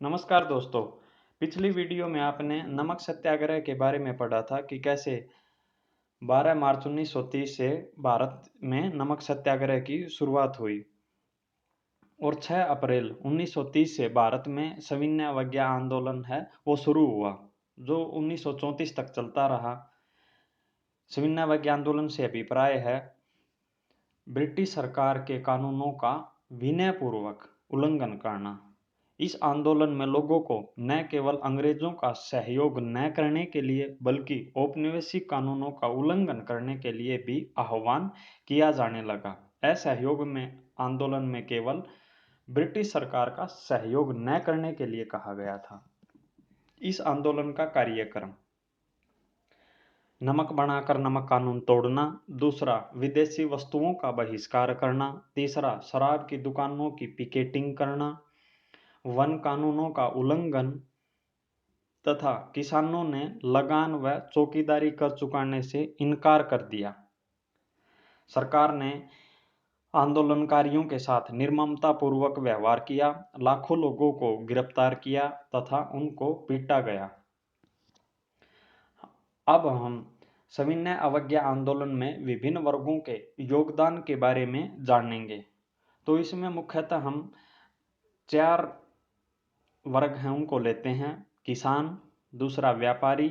नमस्कार दोस्तों। पिछली वीडियो में आपने नमक सत्याग्रह के बारे में पढ़ा था कि कैसे 12 मार्च 1930 से भारत में नमक सत्याग्रह की शुरुआत हुई और 6 अप्रैल 1930 से भारत में सविनय अवज्ञा आंदोलन है वो शुरू हुआ, जो 1934 तक चलता रहा। सविनय अवज्ञा आंदोलन से अभिप्राय है ब्रिटिश सरकार के कानूनों का विनयपूर्वक उल्लंघन करना। इस आंदोलन में लोगों को न केवल अंग्रेजों का सहयोग न करने के लिए बल्कि औपनिवेशिक कानूनों का उल्लंघन करने के लिए भी आह्वान किया जाने लगा। असहयोग में आंदोलन में केवल ब्रिटिश सरकार का सहयोग न करने के लिए कहा गया था। इस आंदोलन का कार्यक्रम: नमक बनाकर नमक कानून तोड़ना, दूसरा विदेशी वस्तुओं का बहिष्कार करना, तीसरा शराब की दुकानों की पिकेटिंग करना, वन कानूनों का उल्लंघन तथा किसानों ने लगान व चौकीदारी कर चुकाने से इनकार कर दिया। सरकार ने आंदोलनकारियों के साथ निर्ममतापूर्वक व्यवहार किया, लाखों लोगों को गिरफ्तार किया तथा उनको पीटा गया। अब हम सविनय अवज्ञा आंदोलन में विभिन्न वर्गों के योगदान के बारे में जानेंगे। तो इसमें मुख्यतः हम 4 वर्ग हैं उनको लेते हैं: किसान, दूसरा व्यापारी,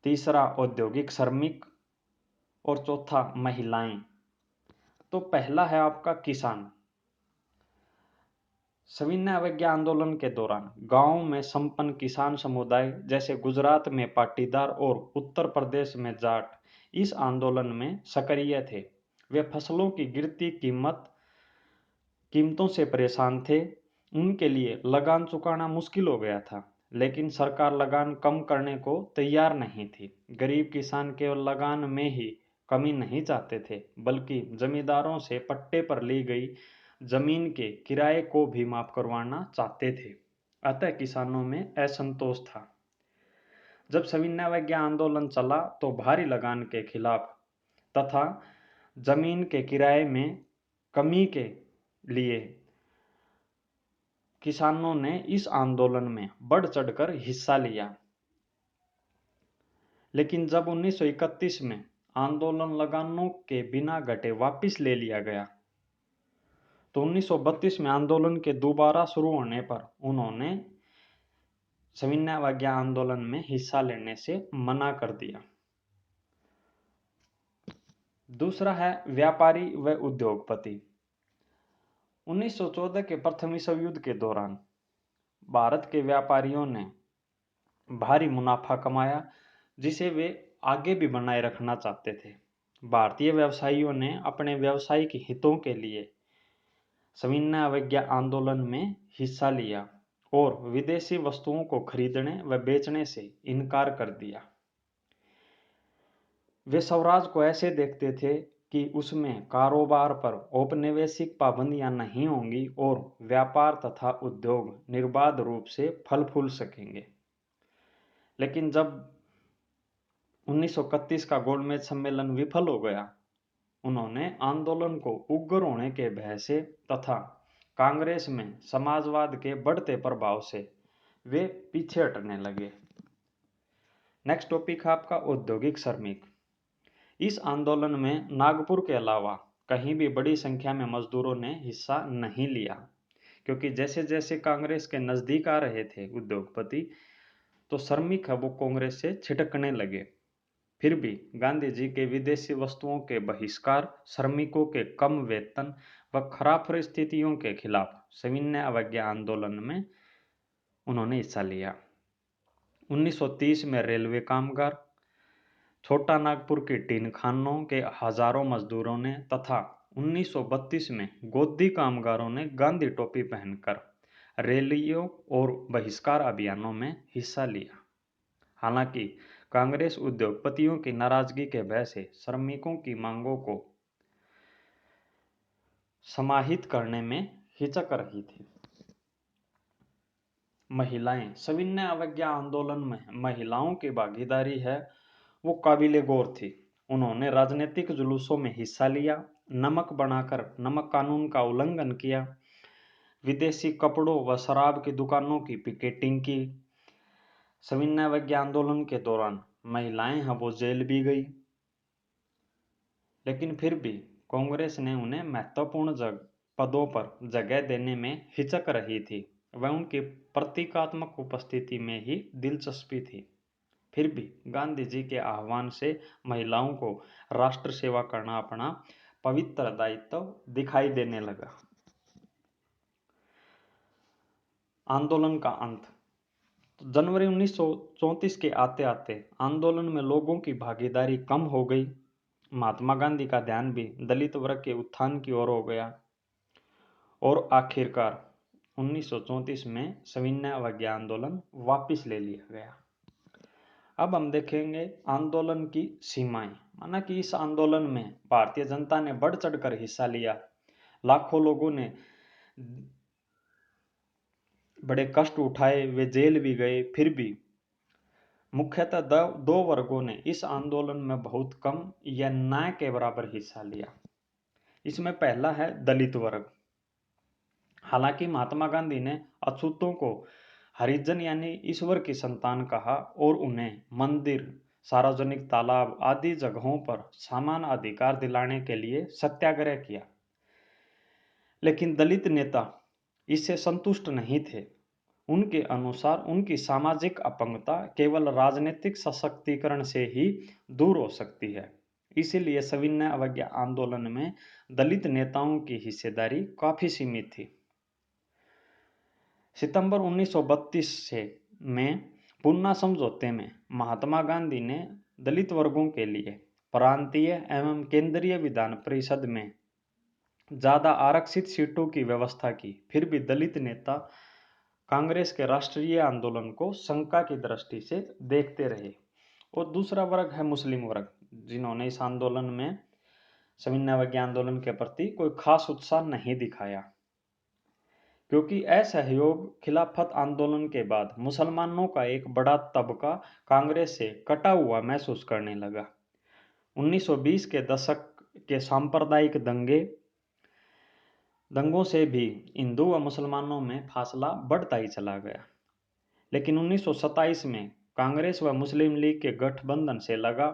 तीसरा औद्योगिक श्रमिक और चौथा महिलाएं। तो पहला है आपका किसान। सविनय अवज्ञा आंदोलन के दौरान गांवों में संपन्न किसान समुदाय जैसे गुजरात में पाटीदार और उत्तर प्रदेश में जाट इस आंदोलन में सक्रिय थे। वे फसलों की गिरती कीमतों से परेशान थे। उनके लिए लगान चुकाना मुश्किल हो गया था, लेकिन सरकार लगान कम करने को तैयार नहीं थी। गरीब किसान केवल लगान में ही कमी नहीं चाहते थे, बल्कि जमींदारों से पट्टे पर ली गई जमीन के किराए को भी माफ करवाना चाहते थे। अतः किसानों में असंतोष था। जब सविनय अवज्ञा आंदोलन चला तो भारी लगान के खिलाफ तथा जमीन के किराए में कमी के लिए किसानों ने इस आंदोलन में बढ़ चढ़कर हिस्सा लिया। लेकिन जब 1931 में आंदोलन लगानों के बिना घटे वापस ले लिया गया, तो 1932 में आंदोलन के दोबारा शुरू होने पर उन्होंने सविनय अवज्ञा आंदोलन में हिस्सा लेने से मना कर दिया। दूसरा है व्यापारी व उद्योगपति। 1914 के प्रथम विश्व युद्ध के दौरान भारत के व्यापारियों ने भारी मुनाफा कमाया, जिसे वे आगे भी बनाए रखना चाहते थे। भारतीय व्यवसायियों ने अपने व्यावसायिक हितों के लिए सविनय अवज्ञा आंदोलन में हिस्सा लिया और विदेशी वस्तुओं को खरीदने व बेचने से इनकार कर दिया। वे स्वराज को ऐसे देखते थे कि उसमें कारोबार पर औपनिवेशिक पाबंदियां नहीं होंगी और व्यापार तथा उद्योग निर्बाध रूप से फल फूल सकेंगे। लेकिन जब 1931 का गोलमेज सम्मेलन विफल हो गया, उन्होंने आंदोलन को उग्र होने के भय से तथा कांग्रेस में समाजवाद के बढ़ते प्रभाव से वे पीछे हटने लगे। नेक्स्ट टॉपिक है आपका औद्योगिक श्रमिक। इस आंदोलन में नागपुर के अलावा कहीं भी बड़ी संख्या में मजदूरों ने हिस्सा नहीं लिया, क्योंकि जैसे जैसे कांग्रेस के नजदीक आ रहे थे उद्योगपति, तो श्रमिक है वो कांग्रेस से छिटकने लगे। फिर भी गांधी जी के विदेशी वस्तुओं के बहिष्कार, श्रमिकों के कम वेतन व खराब परिस्थितियों के खिलाफ सविनय अवज्ञा आंदोलन में उन्होंने हिस्सा लिया। 1930 में रेलवे कामगार, छोटा नागपुर के टीन खानों के हजारों मजदूरों ने तथा 1932 में गोदी कामगारों ने गांधी टोपी पहनकर रैलियों और बहिष्कार अभियानों में हिस्सा लिया। हालांकि कांग्रेस उद्योगपतियों की नाराजगी के भय से श्रमिकों की मांगों को समाहित करने में हिचक रही थी। महिलाएं। सविनय अवज्ञा आंदोलन में महिलाओं की भागीदारी है वो काबिले गौर थी। उन्होंने राजनीतिक जुलूसों में हिस्सा लिया, नमक बनाकर नमक कानून का उल्लंघन किया, विदेशी कपड़ों व शराब की दुकानों की पिकेटिंग की। सविनय अवज्ञा आंदोलन के दौरान महिलाएं हैं वो जेल भी गई, लेकिन फिर भी कांग्रेस ने उन्हें महत्वपूर्ण पदों पर जगह देने में हिचक रही थी। वह उनकी प्रतीकात्मक उपस्थिति में ही दिलचस्पी थी। फिर भी गांधी जी के आह्वान से महिलाओं को राष्ट्र सेवा करना अपना पवित्र दायित्व दिखाई देने लगा। आंदोलन का अंत। जनवरी 1934 के आते आते आंदोलन में लोगों की भागीदारी कम हो गई। महात्मा गांधी का ध्यान भी दलित वर्ग के उत्थान की ओर हो गया और आखिरकार 1934 में सविनय अवज्ञा आंदोलन वापस ले लिया गया। अब हम देखेंगे आंदोलन की सीमाएं। माना कि इस आंदोलन में भारतीय जनता ने बढ़ चढ़कर हिस्सा लिया। लाखों लोगों ने बड़े कष्ट उठाए, वे जेल भी गए। फिर भी मुख्यतः दो वर्गों ने इस आंदोलन में बहुत कम या न के बराबर हिस्सा लिया। इसमें पहला है दलित वर्ग। हालांकि महात्मा गांधी ने अछूतों को हरिजन यानी ईश्वर की संतान कहा और उन्हें मंदिर, सार्वजनिक तालाब आदि जगहों पर समान अधिकार दिलाने के लिए सत्याग्रह किया। लेकिन दलित नेता इससे संतुष्ट नहीं थे। उनके अनुसार उनकी सामाजिक अपंगता केवल राजनीतिक सशक्तिकरण से ही दूर हो सकती है। इसीलिए सविनय अवज्ञा आंदोलन में दलित नेताओं की हिस्सेदारी काफी सीमित थी। सितंबर 1932 में पूना समझौते में महात्मा गांधी ने दलित वर्गों के लिए प्रांतीय एवं केंद्रीय विधान परिषद में ज्यादा आरक्षित सीटों की व्यवस्था की। फिर भी दलित नेता कांग्रेस के राष्ट्रीय आंदोलन को शंका की दृष्टि से देखते रहे। और दूसरा वर्ग है मुस्लिम वर्ग, जिन्होंने इस आंदोलन में सविनय अवज्ञा आंदोलन के प्रति कोई खास उत्साह नहीं दिखाया, क्योंकि असहयोग खिलाफत आंदोलन के बाद मुसलमानों का एक बड़ा तबका कांग्रेस से कटा हुआ महसूस करने लगा। 1920 के दशक के सांप्रदायिक दंगों से भी हिंदू व मुसलमानों में फासला बढ़ता ही चला गया। लेकिन 1927 में कांग्रेस व मुस्लिम लीग के गठबंधन से लगा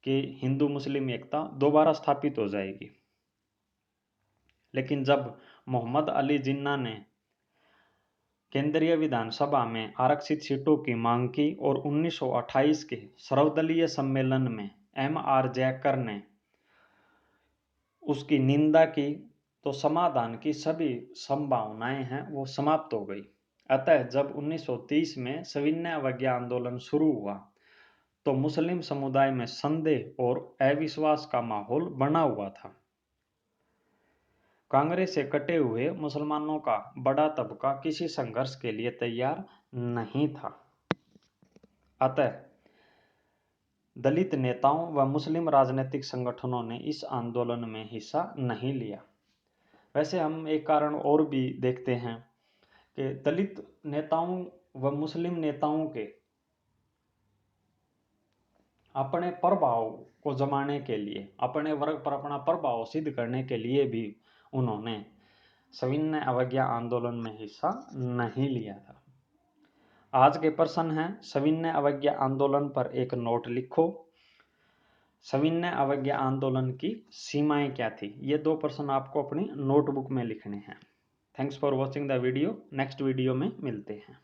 कि हिंदू मुस्लिम एकता दोबारा स्थापित हो जाएगी। लेकिन जब मोहम्मद अली जिन्ना ने केंद्रीय विधानसभा में आरक्षित सीटों की मांग की और 1928 के सर्वदलीय सम्मेलन में M.R. जयकर ने उसकी निंदा की, तो समाधान की सभी संभावनाएं हैं वो समाप्त हो गई। अतः जब 1930 में सविनय अवज्ञा आंदोलन शुरू हुआ तो मुस्लिम समुदाय में संदेह और अविश्वास का माहौल बना हुआ था। कांग्रेस से कटे हुए मुसलमानों का बड़ा तबका किसी संघर्ष के लिए तैयार नहीं था। अतः दलित नेताओं व मुस्लिम राजनीतिक संगठनों ने इस आंदोलन में हिस्सा नहीं लिया। वैसे हम एक कारण और भी देखते हैं कि दलित नेताओं व मुस्लिम नेताओं के अपने प्रभाव को जमाने के लिए, अपने वर्ग पर अपना प्रभाव सिद्ध करने के लिए भी उन्होंने सविनय अवज्ञा आंदोलन में हिस्सा नहीं लिया था। आज के प्रश्न है, सविनय अवज्ञा आंदोलन पर एक नोट लिखो। सविनय अवज्ञा आंदोलन की सीमाएं क्या थी? ये 2 प्रश्न आपको अपनी नोटबुक में लिखने हैं। Thanks for watching the video. Next video में मिलते हैं।